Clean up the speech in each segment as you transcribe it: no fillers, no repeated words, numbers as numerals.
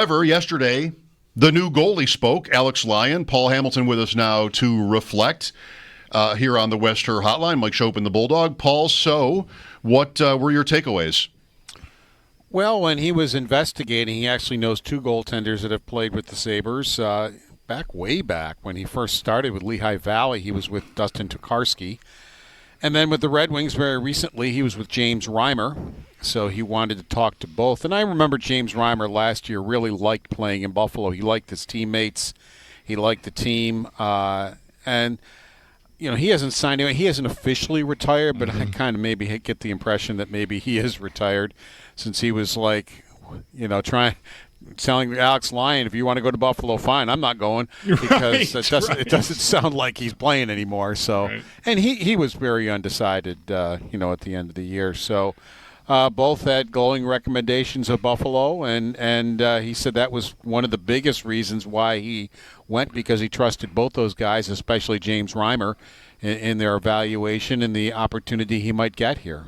However, yesterday, the new goalie spoke, Alex Lyon. Paul Hamilton with us now to reflect here on the West Her Hotline. Mike Schopp and the Bulldog. Paul, so what were your takeaways? Well, when he was investigating, he actually knows two goaltenders that have played with the Sabres. Way back when he first started with Lehigh Valley, he was with Dustin Tokarski. And then with the Red Wings very recently, he was with James Reimer. So he wanted to talk to both. And I remember James Reimer last year really liked playing in Buffalo. He liked his teammates. He liked the team. And, you know, he hasn't signed anyone. He hasn't officially retired, but I kind of maybe get the impression that maybe he is retired since he was like, you know, telling Alex Lyon, if you want to go to Buffalo, fine. I'm not going because it doesn't sound like he's playing anymore. So, and he was very undecided, you know, at the end of the year. So, both had glowing recommendations of Buffalo, and he said that was one of the biggest reasons why he went, because he trusted both those guys, especially James Reimer, in their evaluation and the opportunity he might get here.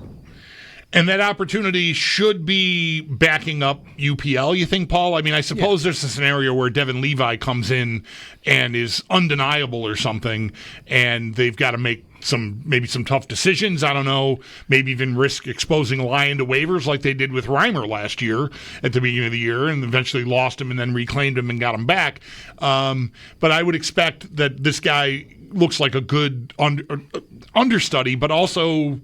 And that opportunity should be backing up UPL, you think, Paul? I mean, I suppose there's a scenario where Devin Levi comes in and is undeniable or something, and they've got to make maybe some tough decisions. I don't know, maybe even risk exposing Lyon to waivers like they did with Reimer last year at the beginning of the year, and eventually lost him and then reclaimed him and got him back. But I would expect that this guy looks like a good understudy, but also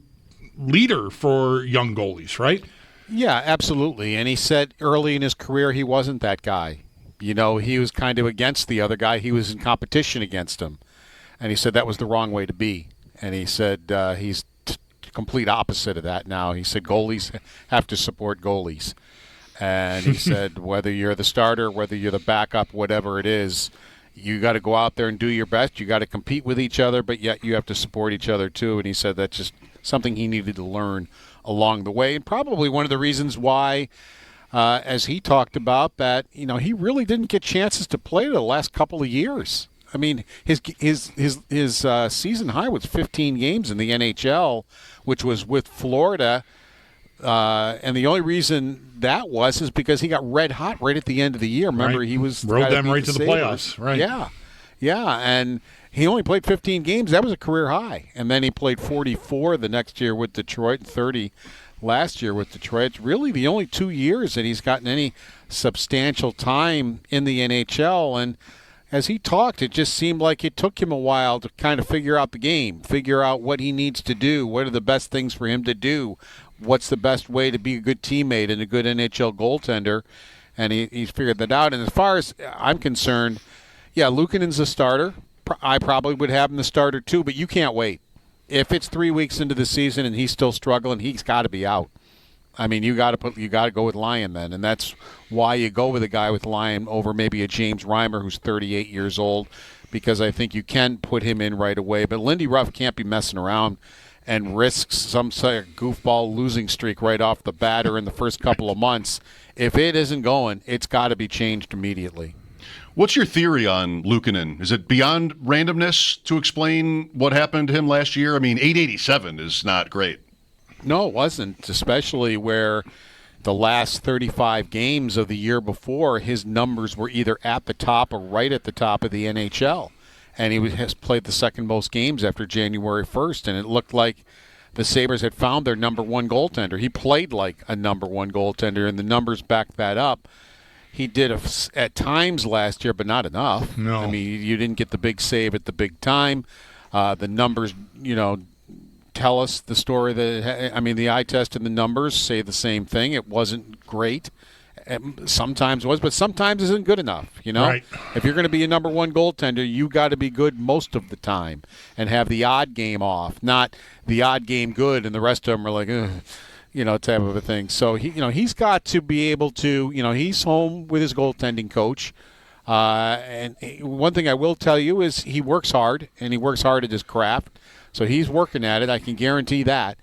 leader for young goalies, right? Yeah, absolutely. And he said early in his career he wasn't that guy. You know, he was kind of against the other guy. He was in competition against him. And he said that was the wrong way to be. And he said he's complete opposite of that now. He said goalies have to support goalies. And he said whether you're the starter, whether you're the backup, whatever it is, you got to go out there and do your best. You got to compete with each other, but yet you have to support each other too. And he said that's just something he needed to learn along the way, and probably one of the reasons why, as he talked about, that you know he really didn't get chances to play the last couple of years. I mean, his season high was 15 games in the NHL, which was with Florida, and the only reason that was is because he got red hot right at the end of the year. Remember, he was rode them right to the playoffs, right? Yeah, and he only played 15 games. That was a career high. And then he played 44 the next year with Detroit and 30 last year with Detroit. It's really the only 2 years that he's gotten any substantial time in the NHL. And as he talked, it just seemed like it took him a while to kind of figure out the game, figure out what he needs to do, what are the best things for him to do, what's the best way to be a good teammate and a good NHL goaltender. And he's figured that out. And as far as I'm concerned, yeah, Luukkonen's a starter. I probably would have him the starter too, but you can't wait. If it's 3 weeks into the season and he's still struggling, he's got to be out. I mean, you got to go with Lyon then, and that's why you go with a guy with Lyon over maybe a James Reimer who's 38 years old, because I think you can put him in right away. But Lindy Ruff can't be messing around and risks some sort of goofball losing streak right off the bat or in the first couple of months. If it isn't going, it's got to be changed immediately. What's your theory on Luukkonen? Is it beyond randomness to explain what happened to him last year? I mean, 887 is not great. No, it wasn't, especially where the last 35 games of the year before, his numbers were either at the top or right at the top of the NHL. And he has played the second most games after January 1st, and it looked like the Sabres had found their number one goaltender. He played like a number one goaltender, and the numbers back that up. He did at times last year, but not enough. No. I mean, you didn't get the big save at the big time. The numbers, you know, tell us the story that, I mean, the eye test and the numbers say the same thing. It wasn't great. Sometimes it was, but sometimes isn't good enough, you know? Right. If you're going to be a number one goaltender, you got to be good most of the time and have the odd game off, not the odd game good and the rest of them are like, ugh. You know, type of a thing. So he's got to be able to. You know, he's home with his goaltending coach. And one thing I will tell you is he works hard, and he works hard at his craft. So he's working at it. I can guarantee that.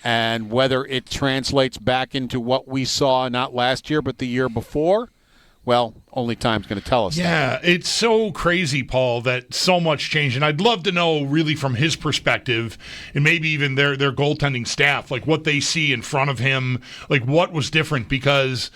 And whether it translates back into what we saw not last year but the year before, well, only time's going to tell us. Yeah, it's so crazy, Paul, that so much changed. And I'd love to know, really, from his perspective, and maybe even their goaltending staff, like what they see in front of him, like what was different. Because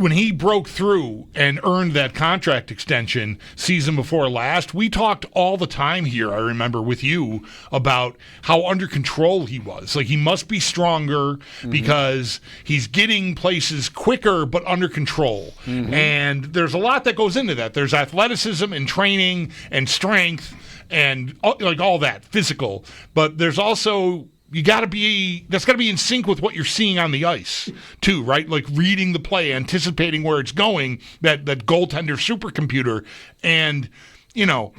when he broke through and earned that contract extension season before last, we talked all the time here, I remember, with you about how under control he was. Like, he must be stronger because he's getting places quicker but under control. And there's a lot that goes into that. There's athleticism and training and strength and like all that, physical. But there's also... that's got to be in sync with what you're seeing on the ice, too, right? Like reading the play, anticipating where it's going, that goaltender supercomputer. And,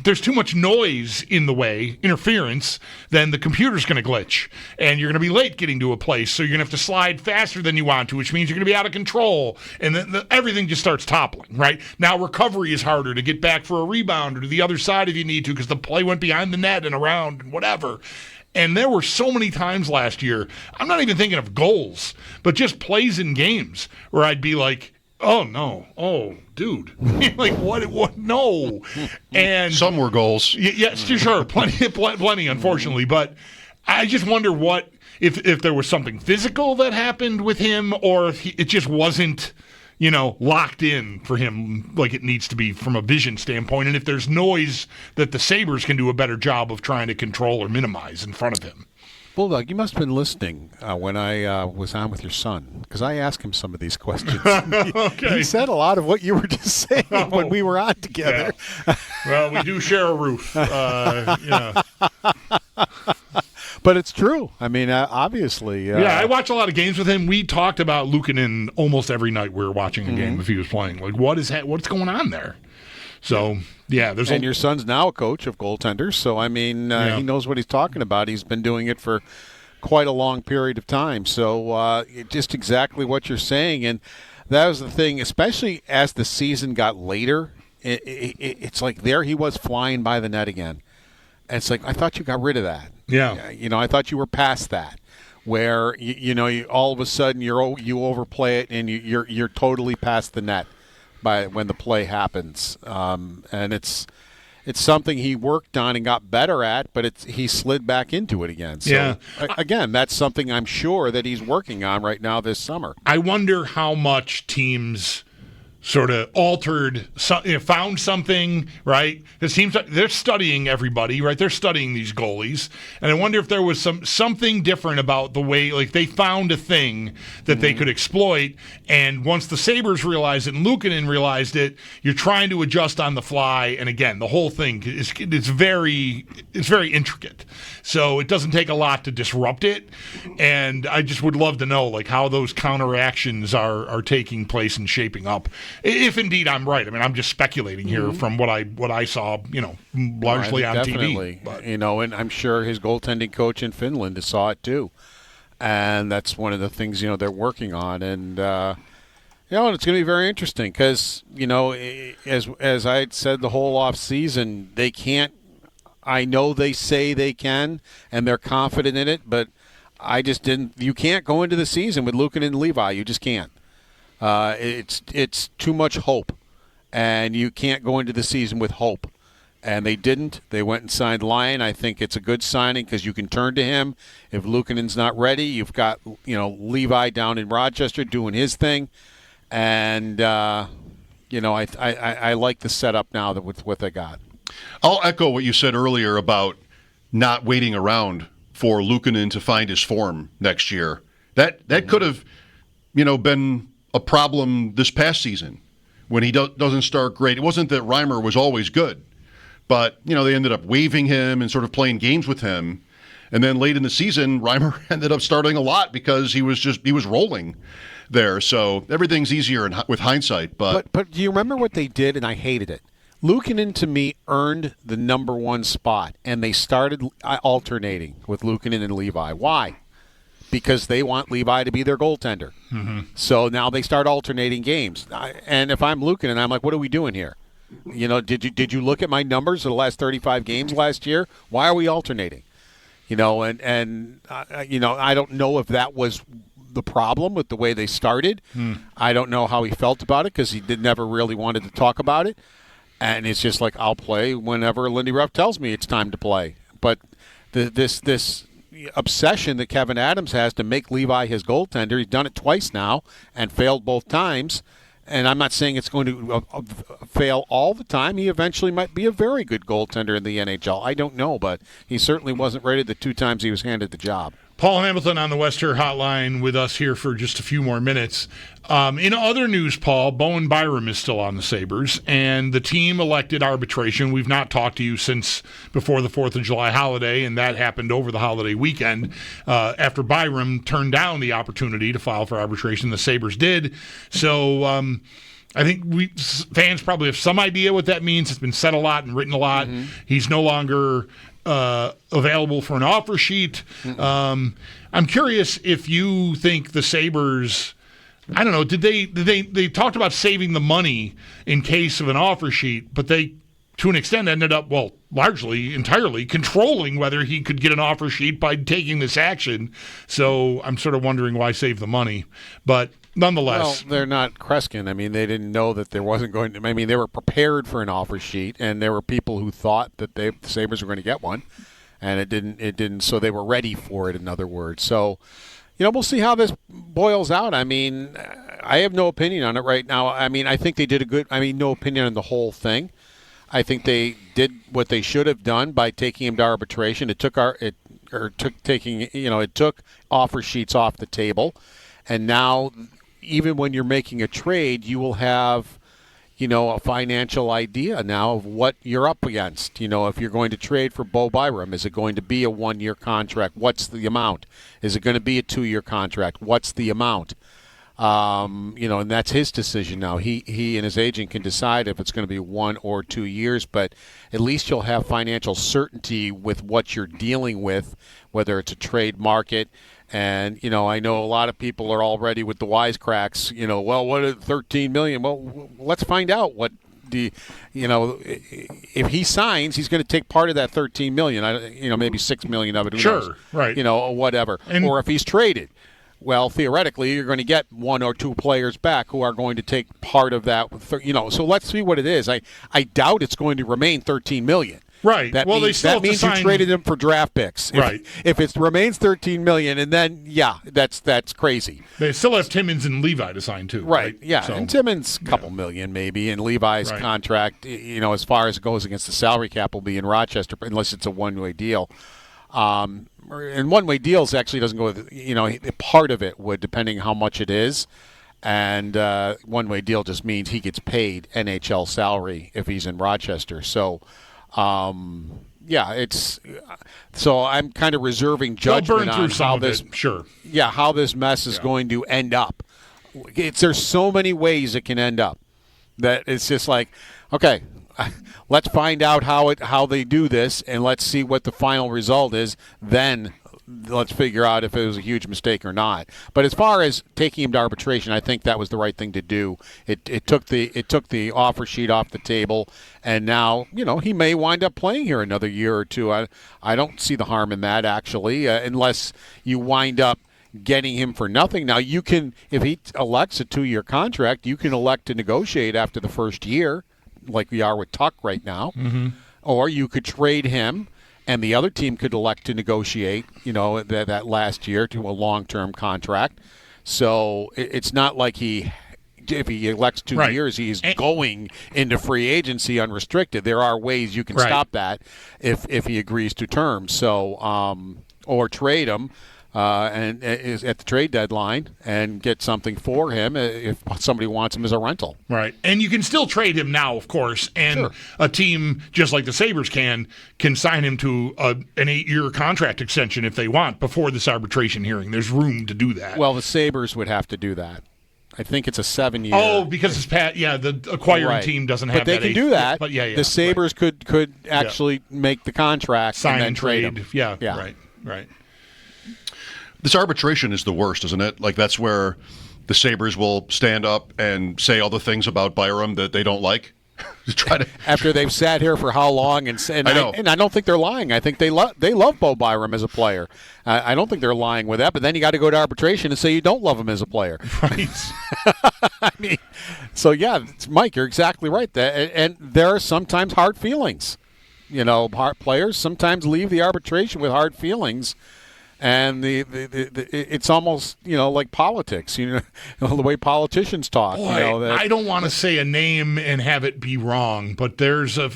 there's too much noise in the way, interference, then the computer's going to glitch. And you're going to be late getting to a place, so you're going to have to slide faster than you want to, which means you're going to be out of control. And then everything just starts toppling, right? Now recovery is harder to get back for a rebound or to the other side if you need to because the play went behind the net and around and whatever. And there were so many times last year, I'm not even thinking of goals, but just plays in games where I'd be like, oh, no. Oh, dude. Like, what? No. And some were goals. Yes, sure. Plenty, unfortunately. But I just wonder if there was something physical that happened with him or if it just wasn't, locked in for him like it needs to be from a vision standpoint. And if there's noise that the Sabres can do a better job of trying to control or minimize in front of him. Bulldog, you must have been listening when I was on with your son, because I asked him some of these questions. Okay. He said a lot of what you were just saying when we were on together. Yeah. Well, we do share a roof. But it's true. I mean, obviously. Yeah, I watch a lot of games with him. We talked about Luukkonen almost every night we were watching a game if he was playing. Like, what's going on there? So, yeah. And your son's now a coach of goaltenders, so, I mean, he knows what he's talking about. He's been doing it for quite a long period of time. So, just exactly what you're saying. And that was the thing, especially as the season got later, it's like there he was flying by the net again. And it's like, I thought you got rid of that. Yeah. I thought you were past that, where, you all of a sudden you overplay it and you're totally past the net by when the play happens. And it's something he worked on and got better at, but he slid back into it again. So, again, that's something I'm sure that he's working on right now this summer. I wonder how much teams sort of altered, found something, right? It seems like they're studying everybody, right? They're studying these goalies. And I wonder if there was something different about the way, like they found a thing that they could exploit. And once the Sabres realized it and Luukkonen realized it, you're trying to adjust on the fly. And again, the whole thing it's very intricate. So it doesn't take a lot to disrupt it. And I just would love to know like how those counteractions are taking place and shaping up. If indeed I'm right. I mean, I'm just speculating here from what I saw, largely on definitely. TV. But. And I'm sure his goaltending coach in Finland saw it too. And that's one of the things, they're working on. And, and it's going to be very interesting because, as I had said the whole off season, they can't, I know they say they can and they're confident in it, but I just didn't, you can't go into the season with Luukkonen and Levi. You just can't. It's too much hope, and you can't go into the season with hope. And they didn't. They went and signed Lyon. I think it's a good signing because you can turn to him. If Luukkonen's not ready, you've got Levi down in Rochester doing his thing, and I like the setup now with what they got. I'll echo what you said earlier about not waiting around for Luukkonen to find his form next year. That could have, been a problem this past season when he doesn't start great. It wasn't that Reimer was always good, but they ended up waiving him and sort of playing games with him. And then late in the season, Reimer ended up starting a lot because he was rolling there. So everything's easier with hindsight. But do you remember what they did? And I hated it. Luukkonen, to me, earned the number one spot, and they started alternating with Luukkonen and Levi. Why? Because they want Levi to be their goaltender. Mm-hmm. So now they start alternating games. And if I'm Luukkonen, I'm like, what are we doing here? Did you look at my numbers of the last 35 games last year? Why are we alternating? I don't know if that was the problem with the way they started. I don't know how he felt about it because he never really wanted to talk about it. And it's just like, I'll play whenever Lindy Ruff tells me it's time to play. But this obsession that Kevin Adams has to make Levi his goaltender, he's done it twice now and failed both times. and I'm not saying it's going to fail all the time. He eventually might be a very good goaltender in the NHL. I don't know, but he certainly wasn't rated the 2 times he was handed the job. Paul Hamilton on the Western Hotline with us here for just a few more minutes. In other news, Paul, Bowen Byram is still on the Sabres, and the team elected arbitration. We've not talked to you since before the 4th of July holiday, and that happened over the holiday weekend. After Byram turned down the opportunity to file for arbitration, the Sabres did. So I think fans probably have some idea what that means. It's been said a lot and written a lot. Mm-hmm. He's no longer available for an offer sheet. I'm curious if you think the Sabres, I don't know, did they talked about saving the money in case of an offer sheet, but they, to an extent, ended up, well, largely, entirely, controlling whether he could get an offer sheet by taking this action. So I'm sort of wondering why save the money. But nonetheless. Well, they're not Kreskin. I mean, they didn't know that there wasn't going to. I mean, they were prepared for an offer sheet, and there were people who thought that the Sabres were going to get one, and it didn't. So they were ready for it. In other words, so we'll see how this boils out. I mean, I have no opinion on it right now. I mean, I think they did a good. I mean, no opinion on the whole thing. I think they did what they should have done by taking him to arbitration. It took offer sheets off the table, and now, even when you're making a trade, you will have, a financial idea now of what you're up against. If you're going to trade for Bo Byram, is it going to be a 1-year contract? What's the amount? Is it going to be a 2-year contract? What's the amount? And that's his decision now. He and his agent can decide if it's going to be 1 or 2 years, but at least you'll have financial certainty with what you're dealing with, whether it's a trade market. And, I know a lot of people are already with the wisecracks, well, what is $13 million? Well, let's find out what if he signs, he's going to take part of that $13 million, maybe $6 million of it. Who knows? Right. Or whatever. Or if he's traded. Well, theoretically, you're going to get 1 or 2 players back who are going to take part of that. So let's see what it is. I doubt it's going to remain $13 million. Right. That well, means, they still that means you traded him for draft picks. Right. If it remains $13 million, and then that's crazy. They still have Timmins and Levi to sign too. Right. Yeah. So, and Timmins a couple million maybe, and Levi's contract, as far as it goes against the salary cap, will be in Rochester unless it's a one-way deal. And one-way deals actually doesn't go with, part of it would, depending how much it is. And one-way deal just means he gets paid NHL salary if he's in Rochester. So, it's so I'm kind of reserving judgment on how this. Sure. Yeah, how this mess is going to end up. There's so many ways it can end up that it's just like, okay, let's find out how they do this, and let's see what the final result is. Then let's figure out if it was a huge mistake or not. But as far as taking him to arbitration, I think that was the right thing to do. It took the offer sheet off the table, and now he may wind up playing here another year or two. I don't see the harm in that actually, unless you wind up getting him for nothing. Now you can, if he elects a 2-year contract, you can elect to negotiate after the first year, like we are with Tuck right now, or you could trade him. And the other team could elect to negotiate, that last year to a long-term contract. So it's not like if he elects 2 years, he's going into free agency unrestricted. There are ways you can stop that if he agrees to terms. So, or trade him and is at the trade deadline and get something for him if somebody wants him as a rental. Right. And you can still trade him now, of course, and a team, just like the Sabres can sign him to an 8-year contract extension if they want before this arbitration hearing. There's room to do that. Well, the Sabres would have to do that. I think it's a 7-year. Oh, because it's the acquiring team doesn't have that. But they can do that. But the Sabres could actually make the contract sign and then trade him. Yeah. Right. This arbitration is the worst, isn't it? Like, that's where the Sabres will stand up and say all the things about Byram that they don't like. After they've sat here for how long, and I don't think they're lying. I think they love Bo Byram as a player. I don't think they're lying with that. But then you got to go to arbitration and say you don't love him as a player. Right. I mean, so Mike, you're exactly right. And there are sometimes hard feelings. Players sometimes leave the arbitration with hard feelings. And it's almost, like politics, the way politicians talk. Boy, that, I don't want to say a name and have it be wrong, but there's a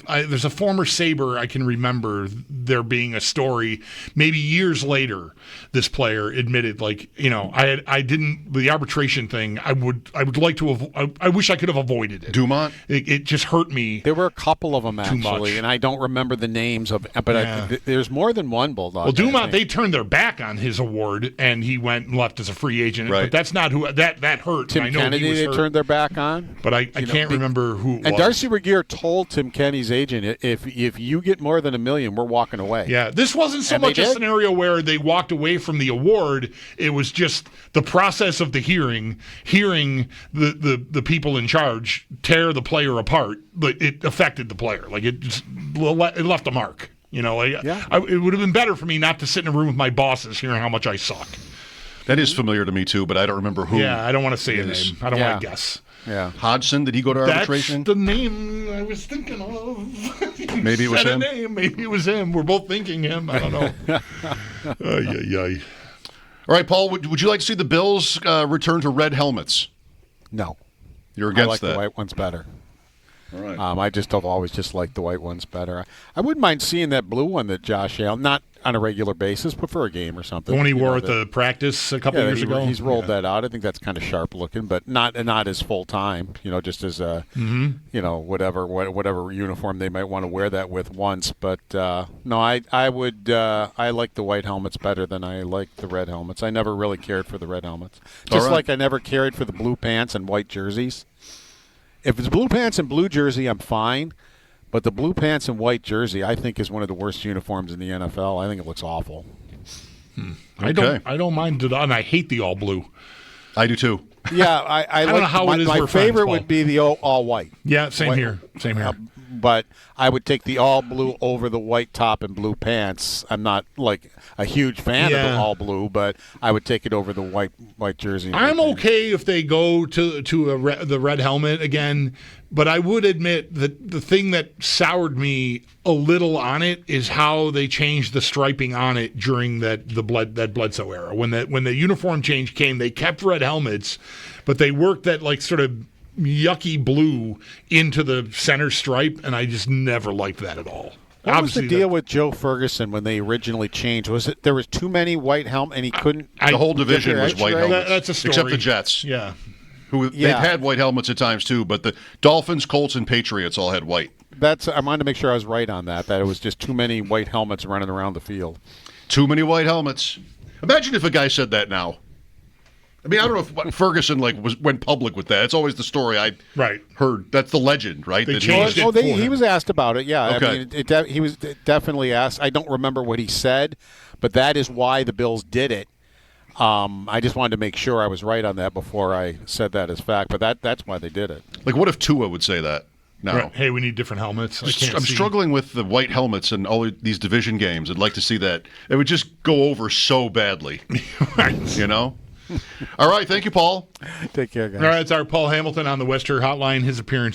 former Sabre I can remember there being a story maybe years later. This player admitted, the arbitration thing. I would like to I wish I could have avoided it. Dumont? It just hurt me. There were a couple of them actually, much. and I don't remember the names of. But there's more than one Bulldog. Well, Dumont, they turned their back on his award, and he went and left as a free agent. Right. But that's not who that hurt. Tim I know Kennedy, he was they hurt, turned their back on. but I can't remember who. It And was. Darcy Regier told Tim Kenny's agent, if you get more than $1 million, we're walking away. Yeah, this wasn't so And they much a did? scenario where they walked away from the award. It was just the process of the hearing the people in charge tear the player apart, but it affected the player. It left a mark. It would have been better for me not to sit in a room with my bosses hearing how much I suck. That is familiar to me, too, but I don't remember who. Yeah, I don't want to say a name. I don't want to guess. Yeah. Hodgson, did he go to arbitration? That's the name I was thinking of. Maybe it was Said a him. name. Maybe it was him. We're both thinking him. I don't know. Ay. All right, Paul, would you like to see the Bills return to red helmets? No. You're I against like that. the white ones better. All right. I just have always just liked the white ones better. I wouldn't mind seeing that blue one that Josh Allen, not on a regular basis, but for a game or something. The one he wore at the practice a couple years ago. He's rolled that out. I think that's kind of sharp looking, but not as full time. Just as a whatever uniform they might want to wear that with once. But no, I would I like the white helmets better than I like the red helmets. I never really cared for the red helmets, just like I never cared for the blue pants and white jerseys. If it's blue pants and blue jersey, I'm fine. But the blue pants and white jersey, I think, is one of the worst uniforms in the NFL. I think it looks awful. I don't mind it, and I hate the all blue. I do too. Yeah, I don't like know how it is my we're favorite friends, would be the all white. Yeah, same here. But I would take the all blue over the white top and blue pants. I'm not like a huge fan of the all blue, but I would take it over the white jersey. I'm okay if they go to the red helmet again, but I would admit that the thing that soured me a little on it is how they changed the striping on it during that Bledsoe era. When the uniform change came, they kept red helmets, but they worked that sort of yucky blue into the center stripe, and I just never liked that at all. What was the deal with Joe Ferguson when they originally changed? Was it there was too many white helmets and he couldn't? The whole division was white helmets. That's a story. Except the Jets. Yeah. They've had white helmets at times too, but the Dolphins, Colts, and Patriots all had white. I wanted to make sure I was right on that it was just too many white helmets running around the field. Too many white helmets. Imagine if a guy said that now. I mean, I don't know if Ferguson went public with that. It's always the story I heard. That's the legend, right? They changed it. He was asked about it. Yeah, Okay. I mean, he was definitely asked. I don't remember what he said, but that is why the Bills did it. I just wanted to make sure I was right on that before I said that as fact. But that's why they did it. What if Tua would say that now? Right. Hey, we need different helmets. I'm struggling with the white helmets and all these division games. I'd like to see that. It would just go over so badly. Right. All right. Thank you, Paul. Take care, guys. All right, it's our Paul Hamilton on the Western Hotline. His appearance